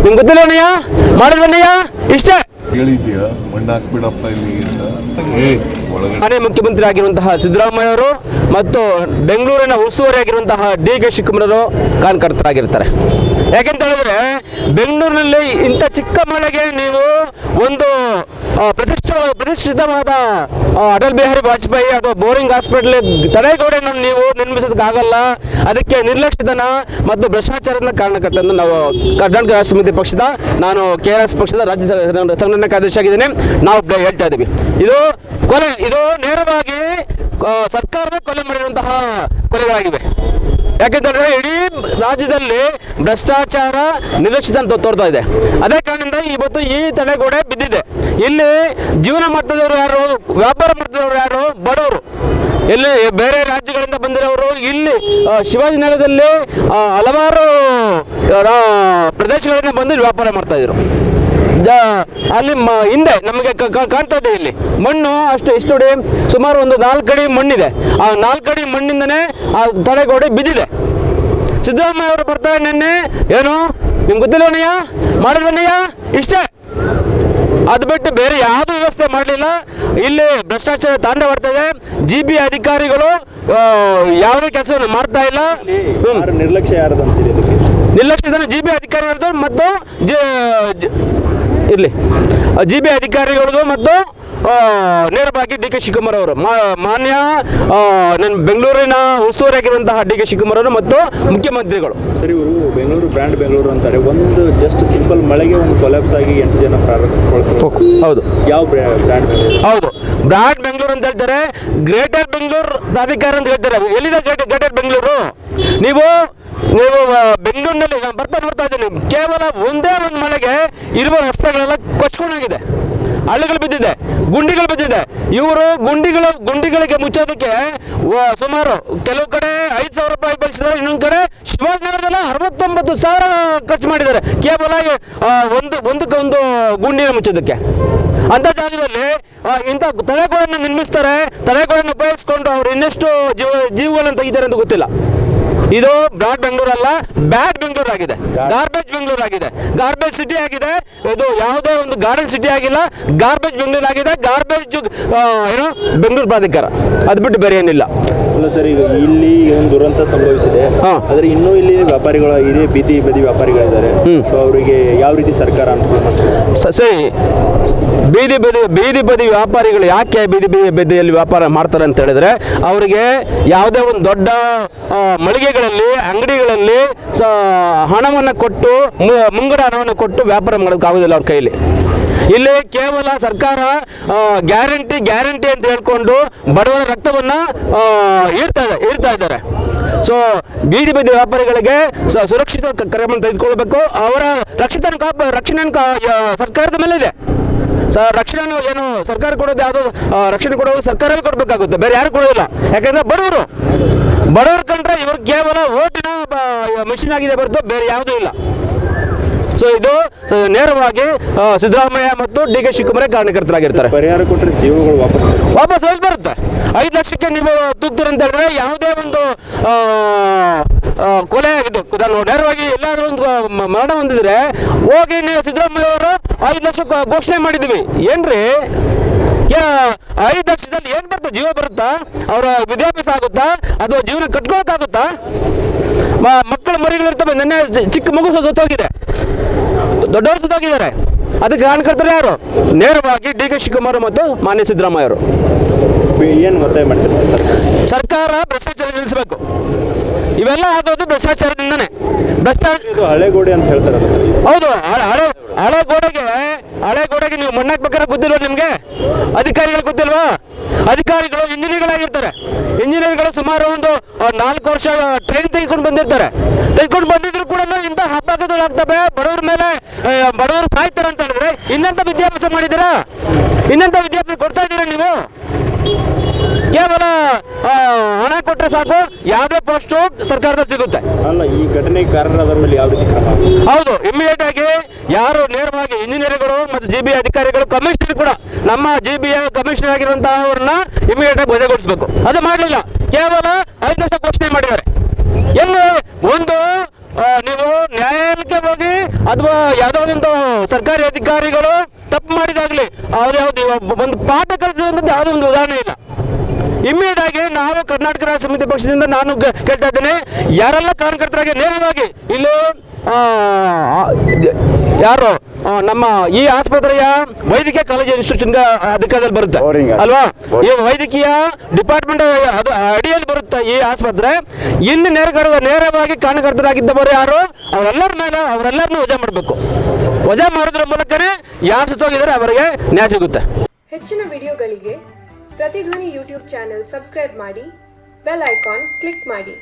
ನಿಮ್ಗೆ ಗೊತ್ತಿಲ್ಲವನಯ್ಯ ಮಾಡಿದ್ವನಯ್ಯ ಇಷ್ಟೇ ಹೇಳಿದ್ಯಾ ಮಣ್ಣು ಹಾಕ್ಬಿಡಪ್ಪ ಇಲ್ಲಿ ಮನೆ ಮುಖ್ಯಮಂತ್ರಿ ಆಗಿರುವಂತಹ ಸಿದ್ದರಾಮಯ್ಯ ಅವರು ಮತ್ತು ಬೆಂಗಳೂರಿನ ಉಸ್ತುವಾರಿ ಆಗಿರುವಂತಹ DK ಶಿವಕುಮಾರ್ ಕಾರಣಕರ್ತರಾಗಿರ್ತಾರೆ. ಯಾಕೆಂತ ಹೇಳಿದ್ರೆ ಬೆಂಗಳೂರಿನಲ್ಲಿ ಇಂಥ ಚಿಕ್ಕ ಮಳೆಗೆ ನೀವು ಒಂದು ಪ್ರತಿಷ್ಠಿತವಾದ ಅಟಲ್ ಬಿಹಾರಿ ವಾಜಪೇಯಿ ಅಥವಾ ಬೋರಿಂಗ್ ಹಾಸ್ಪಿಟಲ್ ತಡೆಗೋಡೆಯನ್ನು ನೀವು ನಿರ್ಮಿಸೋದಕ್ಕಾಗಲ್ಲ. ಅದಕ್ಕೆ ನಿರ್ಲಕ್ಷ್ಯತನ ಮತ್ತು ಭ್ರಷ್ಟಾಚಾರದ ಕಾರಣಕರ್ತ ಎಂದು ನಾವು ಕರ್ನಾಟಕ ರಾಷ್ಟ್ರ ಸಮಿತಿ ಪಕ್ಷದ ನಾನು KRS ಪಕ್ಷದ ರಾಜ್ಯ ಸಂಘಟನಾ ಕಾರ್ಯದರ್ಶಿ ಆಗಿದ್ದೇನೆ. ನಾವು ಹೇಳ್ತಾ ಇದ್ದೀವಿ ಇದು ನೇರವಾಗಿ ಸರ್ಕಾರದ ಕೊಲೆ ಮಾಡಿರುವಂತಹ ಕೊಲೆಗಳಾಗಿವೆ. ಯಾಕೆಂತಂದ್ರೆ ಇಡೀ ರಾಜ್ಯದಲ್ಲಿ ಭ್ರಷ್ಟಾಚಾರ ನಿರ್ಲಕ್ಷಿತ ಅಂತ ತೋರ್ತಾ ಇದೆ. ಅದೇ ಕಾರಣದಿಂದ ಇವತ್ತು ಈ ತಡೆಗೋಡೆ ಬಿದ್ದಿದೆ. ಇಲ್ಲಿ ಜೀವನ ಮಾಡ್ತಿದ್ದವರು ಯಾರು, ವ್ಯಾಪಾರ ಮಾಡ್ತಿದ್ದವರು ಯಾರು, ಬಡವರು. ಇಲ್ಲಿ ಬೇರೆ ರಾಜ್ಯಗಳಿಂದ ಬಂದಿರೋರು ಇಲ್ಲಿ ಶಿವಾಜಿನಗರದಲ್ಲಿ ಹಲವಾರು ಪ್ರದೇಶಗಳಿಂದ ಬಂದು ವ್ಯಾಪಾರ ಮಾಡ್ತಾ ಇದ್ರು. ಅಲ್ಲಿ ಹಿಂದೆ ನಮಗೆ ಕಾಣ್ತಾ ಇದೆ ಇಲ್ಲಿ ಮಣ್ಣು ಇಷ್ಟು ನೋಡಿ, ಸುಮಾರು ಒಂದು 4 ಅಡಿ ಮಣ್ಣಿದೆ. ಆ 4 ಅಡಿ ಮಣ್ಣಿಂದನೇ ಆ ತಡೆಗೋಡೆ ಬಿದ್ದಿದೆ. ಸಿದ್ದರಾಮಯ್ಯ ಅವರು ಬರ್ತಾರೆ ನಿನ್ನೆ, ಏನು ನಿಮ್ಗೆ ಗೊತ್ತಿಲ್ಲವನಯ್ಯ ಮಾಡಿದ್ವನಯ್ಯ ಇಷ್ಟೇ, ಅದು ಬಿಟ್ಟು ಬೇರೆ ಯಾವುದೂ ವ್ಯವಸ್ಥೆ ಮಾಡಲಿಲ್ಲ. ಇಲ್ಲಿ ಭ್ರಷ್ಟಾಚಾರ ತಾಂಡವಾಡ್ತಾ ಇದೆ. GB ಅಧಿಕಾರಿಗಳು ಯಾವುದೇ ಕೆಲಸವನ್ನು ಮಾಡ್ತಾ ಇಲ್ಲ. ನಿರ್ಲಕ್ಷ್ಯದ GB ಅಧಿಕಾರಿಗಳದ್ದು ಮತ್ತು ಇರಲಿ GB ಅಧಿಕಾರಿಗಳದ್ದು ಮತ್ತು ನೇರವಾಗಿ DK ಶಿವಕುಮಾರ್ ಅವರು ಮಾನ್ಯ ನನ್ನ ಬೆಂಗಳೂರಿನ ಉಸ್ತುವಾರಿ ಆಗಿರುವಂತಹ DK ಶಿವಕುಮಾರ್ ಅವರು ಮತ್ತು ಮುಖ್ಯಮಂತ್ರಿಗಳು. ಸರಿ, ಇವರು ಬೆಂಗಳೂರು ಬ್ರ್ಯಾಂಡ್ ಬೆಂಗಳೂರು ಅಂತಾರೆ. ಒಂದು ಜಸ್ಟ್ ಸಿಂಪಲ್ ಮಳೆಗೆ ಒಂದು ಕೊಲ್ಯಾಪ್ಸ್ ಆಗಿ 8 ಜನ ಹೌದು. ಯಾವ ಬ್ರ್ಯಾಂಡ್? ಹೌದು, ಬ್ರ್ಯಾಂಡ್ ಬೆಂಗಳೂರು ಅಂತ ಹೇಳ್ತಾರೆ. ಗ್ರೇಟರ್ ಬೆಂಗಳೂರು ಪ್ರಾಧಿಕಾರ ಅಂತ ಹೇಳ್ತಾರೆ. ಎಲ್ಲಿದೆ ಗ್ರೇಟರ್ ಬೆಂಗಳೂರು? ನೀವು ಬೆಂಗಳೂರಿನಲ್ಲಿ ನೋಡ್ತಾ ಇದ್ದೀನಿ, ಕೇವಲ ಒಂದೇ ಒಂದು ಮಳೆಗೆ ಇರುವ ರಸ್ತೆಗಳೆಲ್ಲ ಕೊಚ್ಕೊಂಡಾಗಿದೆ, ಹಳ್ಳಗಳು ಬಿದ್ದಿದೆ, ಗುಂಡಿಗಳು ಬಿದ್ದಿದೆ. ಇವರು ಗುಂಡಿಗಳಿಗೆ ಮುಚ್ಚೋದಕ್ಕೆ ಸುಮಾರು ಕೆಲವು ಕಡೆ 5,000 ರೂಪಾಯಿ ಬಳಸಿದ್ದಾರೆ, ಇನ್ನೊಂದು ಕಡೆ ಶಿವಾಜಿನಗರದಲ್ಲಿ 69,000 ಖರ್ಚು ಮಾಡಿದ್ದಾರೆ ಕೇವಲ ಒಂದಕ್ಕೊಂದು ಗುಂಡಿನ ಮುಚ್ಚೋದಕ್ಕೆ. ಅಂತ ಜಾಗದಲ್ಲಿ ಇಂಥ ತಡೆಗೋಡೆಯನ್ನು ನಿರ್ಮಿಸ್ತಾರೆ. ತಡೆಗೋಡೆಯನ್ನು ಉಪಯೋಗಿಸ್ಕೊಂಡು ಅವ್ರು ಇನ್ನೆಷ್ಟು ಜೀವಗಳನ್ನು ತೆಗಿತಾರೆ ಅಂತ ಗೊತ್ತಿಲ್ಲ. ಇದು ಬ್ರಾಡ್ ಬೆಂಗಳೂರು ಅಲ್ಲ, ಬ್ಯಾಡ್ ಬೆಂಗಳೂರು ಆಗಿದೆ, ಗಾರ್ಬೇಜ್ ಬೆಂಗಳೂರು ಆಗಿದೆ, ಗಾರ್ಬೇಜ್ ಸಿಟಿ ಆಗಿದೆ. ಇದು ಯಾವುದೇ ಒಂದು ಗಾರ್ಡನ್ ಸಿಟಿ ಆಗಿಲ್ಲ, ಗಾರ್ಬೇಜ್ ಬೆಂಗಳೂರು ಆಗಿದೆ. ಗಾರ್ಬೇಜ್ ಏನು ಬೆಂಗಳೂರು ಪ್ರಾಧಿಕಾರ, ಅದು ಬಿಟ್ಟು ಬೇರೆ ಏನಿಲ್ಲ. ಅಲ್ಲ ಸರ್, ಈಗ ಇಲ್ಲಿ ಒಂದು ದುರಂತ ಸಂಭವಿಸಿದೆ, ಆದರೆ ಇನ್ನೂ ಇಲ್ಲಿ ವ್ಯಾಪಾರಿಗಳು ಇದೇ ಬೀದಿ ವ್ಯಾಪಾರಿಗಳಿದ್ದಾರೆ. ಸೊ ಅವರಿಗೆ ಯಾವ ರೀತಿ ಸರ್ಕಾರ ಸರಿ, ಬೀದಿ ಬದಿ ವ್ಯಾಪಾರಿಗಳು ಯಾಕೆ ಬೀದಿಯಲ್ಲಿ ವ್ಯಾಪಾರ ಮಾಡ್ತಾರೆ ಅಂತ ಹೇಳಿದ್ರೆ, ಅವರಿಗೆ ಯಾವುದೇ ಒಂದು ದೊಡ್ಡ ಮಳಿಗೆಗಳಲ್ಲಿ ಅಂಗಡಿಗಳಲ್ಲಿ ಹಣವನ್ನು ಕೊಟ್ಟು ಮುಂಗಡ ಹಣವನ್ನು ಕೊಟ್ಟು ವ್ಯಾಪಾರ ಮಾಡೋದಕ್ಕಾಗೋದಿಲ್ಲ ಅವ್ರ ಕೈಲಿ. ಇಲ್ಲಿ ಕೇವಲ ಸರ್ಕಾರ ಗ್ಯಾರಂಟಿ ಅಂತ ಹೇಳ್ಕೊಂಡು ಬಡವರ ರಕ್ತವನ್ನು ಈರ್ತಾ ಇದ್ದಾರೆ. ಸೊ ಬೀದಿ ವ್ಯಾಪಾರಿಗಳಿಗೆ ಸುರಕ್ಷಿತ ಕ್ರಮ ತೆಗೆದುಕೊಳ್ಬೇಕು. ಅವರ ರಕ್ಷಣೆ ಸರ್ಕಾರದ ಮೇಲೆ ಇದೆ. ರಕ್ಷಣೆ ಏನು ಸರ್ಕಾರ ಕೊಡೋದು, ಯಾವುದು ರಕ್ಷಣೆ ಕೊಡೋದು ಸರ್ಕಾರವೇ ಕೊಡಬೇಕಾಗುತ್ತೆ, ಬೇರೆ ಯಾರು ಕೊಡೋದಿಲ್ಲ. ಯಾಕಂದ್ರೆ ಬಡವರು ಕಂಡ್ರೆ ಇವರು ಕೇವಲ ಓಟಿನ ಮಿಷಿನ್ ಆಗಿದೆ ಹೊರತು ಬೇರೆ ಯಾವುದೂ ಇಲ್ಲ. ಸೊ ಇದು ನೇರವಾಗಿ ಸಿದ್ದರಾಮಯ್ಯ ಮತ್ತು DK ಶಿವಕುಮಾರ್ ಕಾರಣಕರ್ತರಾಗಿರ್ತಾರೆ. ಪರಿಹಾರ ಕೊಟ್ಟರೆ ಜೀವಗಳು ವಾಪಸ್ ಹೋಗಿ ಬರುತ್ತೆ. 5 ಲಕ್ಷಕ್ಕೆ ನೀವು ತೂಗ್ತೀರ ಅಂತ ಹೇಳಿದ್ರೆ ಯಾವುದೇ ಒಂದು ಕೊಲೆ ಆಗಿದ್ದು ನಾನು ನೇರವಾಗಿ ಎಲ್ಲಾದ್ರೂ ಒಂದು ಮರಣ ಹೊಂದಿದ್ರೆ ಹೋಗಿ ನೀವು ಸಿದ್ದರಾಮಯ್ಯ ಅವರು 5 ಲಕ್ಷ ಘೋಷಣೆ ಮಾಡಿದ್ವಿ. ಏನ್ರಿ 5 ಲಕ್ಷದಲ್ಲಿ ಏನು ಬರುತ್ತೆ? ಜೀವ ಬರುತ್ತಾ? ಅವರ ವಿದ್ಯಾಭ್ಯಾಸ ಆಗುತ್ತಾ? ಅಥವಾ ಜೀವನ ಕಟ್ಕೊಳಕ್ಕಾಗುತ್ತಾ? ಮಕ್ಕಳು ಮರಿಗಳಿರ್ತವೆ. ನೆನ್ನೆ ಚಿಕ್ಕ ಮಗು ಸತ್ತೋಗಿದೆ, ದೊಡ್ಡವರು ಸತ್ತೋಗಿದ್ದಾರೆ. ಅದಕ್ಕೆ ಕಾರಣಕರ್ತರು ಯಾರು? ನೇರವಾಗಿ DK ಶಿವಕುಮಾರ್ ಮತ್ತು ಮಾನ್ಯ ಸಿದ್ದರಾಮಯ್ಯ ಅವರು. ಏನು ಒತ್ತಾಯ ಮಾಡ್ತಾರೆ? ಸರ್ಕಾರ ಭ್ರಷ್ಟಾಚಾರ ನಿಲ್ಲಿಸಬೇಕು. ಇವೆಲ್ಲ ಆಗೋದು ಭ್ರಷ್ಟಾಚಾರದಿಂದನೇ. ಹಳೆಗೋಡೆ ಅಂತ ಹೇಳ್ತಾರೆ. ಹೌದು, ಹಳೆ ಗೋಡೆಗೆ ನೀವು ಮಣ್ಣಾಕ್ಬೇಕಾದ್ರೆ ಗೊತ್ತಿಲ್ವಾ ನಿಮಗೆ? ಅಧಿಕಾರಿಗಳು ಗೊತ್ತಿಲ್ವಾ? ಅಧಿಕಾರಿಗಳು ಇಂಜಿನಿಯರ್ಗಳಾಗಿರ್ತಾರೆ. ಇಂಜಿನಿಯರ್ಗಳು ಸುಮಾರು ಒಂದು 4 ವರ್ಷ ಟ್ರೈನ್ ತೆಗೆದುಕೊಂಡು ಬಂದಿದ್ರು ಕೂಡ ಇಂಥ ಅಪಘಾತಗಳಾಗ್ತವೆ. ಬಡವರು ಸಾಯ್ತಾರೆ ಅಂತ ಹೇಳಿದ್ರೆ ಇನ್ನೆಂಥ ವಿದ್ಯಾಭ್ಯಾಸ ಮಾಡಿದ್ದೀರಾ? ಇನ್ನೆಂಥ ವಿದ್ಯಾಭ್ಯಾಸ ಕೊಡ್ತಾ ಇದ್ದೀರಾ ನೀವು? ಕೇವಲ ಹಣ ಕೊಟ್ಟರೆ ಸಾಕು, ಯಾವುದೇ ಪೋಸ್ಟು ಸರ್ಕಾರದಲ್ಲಿ ಸಿಗುತ್ತೆ. ಅಲ್ಲ, ಈ ಘಟನೆಗೆ ಕಾರಣರಾದ ಮೇಲೆ ಯಾವ ರೀತಿ ಕ್ರಮ? ಹೌದು, ಇಮಿಡಿಯೇಟ್ ಆಗಿ ಯಾರು ನೇರವಾಗಿ ಇಂಜಿನಿಯರ್ಗಳು ಮತ್ತು GB ಅಧಿಕಾರಿಗಳು, ಕಮಿಷನರ್ ಕೂಡ ನಮ್ಮ GBಯ ಕಮಿಷನರ್ ಆಗಿರುವಂತಹವ್ರನ್ನ ಇಮಿಡಿಯೇಟ್ ಆಗಿ ವಜಾಗೊಳಿಸಬೇಕು. ಅದು ಮಾಡಲಿಲ್ಲ, ಕೇವಲ 5 ಲಕ್ಷ ಘೋಷಣೆ ಮಾಡಿದ್ದಾರೆ. ಒಂದು ನೀವು ನ್ಯಾಯಾಲಯಕ್ಕೆ ಹೋಗಿ ಅಥವಾ ಯಾವುದೋ ಒಂದು ಸರ್ಕಾರಿ ಅಧಿಕಾರಿಗಳು ತಪ್ಪು ಮಾಡಿದಾಗಲಿ ಅವ್ರು ಯಾವ್ದು ಒಂದು ಪಾಠ ಕಲಿಸಿದಂಥದ್ದು ಯಾವುದೋ ಒಂದು ಉದಾಹರಣೆ ಇಲ್ಲ. ಇಮ್ಮಿಡಿಯೇಟ್ ಆಗಿ ನಾವು ಕರ್ನಾಟಕ ರಾಷ್ಟ್ರ ಸಮಿತಿ ಪಕ್ಷದಿಂದ ನಾನು ಕೇಳ್ತಾ ಇದ್ದೇನೆ, ಯಾರೆಲ್ಲ ಕಾರಣಕರ್ತರಾಗಿ ನೇರವಾಗಿ ಇಲ್ಲಿ ಯಾರು ನಮ್ಮ ಈ ಆಸ್ಪತ್ರೆಯ ವೈದ್ಯಕೀಯ ಕಾಲೇಜು ಇನ್ಸ್ಟಿಟ್ಯೂಷನ್ ಅಧಿಕಾರದಲ್ಲಿ ಬರುತ್ತೆ ಅಲ್ವಾ, ಈ ವೈದ್ಯಕೀಯ ಡಿಪಾರ್ಟ್ಮೆಂಟ್ ಅದು ಅಡಿಯಲ್ಲಿ ಬರುತ್ತೆ ಈ ಆಸ್ಪತ್ರೆ. ಇನ್ನು ನೇರವಾಗಿ ಕಾರಣಕರ್ತರಾಗಿದ್ದವರು ಯಾರು ಅವರೆಲ್ಲರನ್ನೂ ವಜಾ ಮಾಡಬೇಕು. ವಜಾ ಮಾಡೋದ್ರ ಮೂಲಕನೇ ಯಾರು ಸುತ್ತೋಗಿದ್ದಾರೆ ಅವರಿಗೆ ನ್ಯಾಯ ಸಿಗುತ್ತೆ. ಹೆಚ್ಚಿನ ವಿಡಿಯೋಗಳಿಗೆ ಪ್ರತಿಧ್ವನಿ ಯೂಟ್ಯೂಬ್ ಚಾನೆಲ್ ಸಬ್ಸ್ಕ್ರೈಬ್ ಮಾಡಿ, ಬೆಲ್ ಐಕಾನ್ ಕ್ಲಿಕ್ ಮಾಡಿ.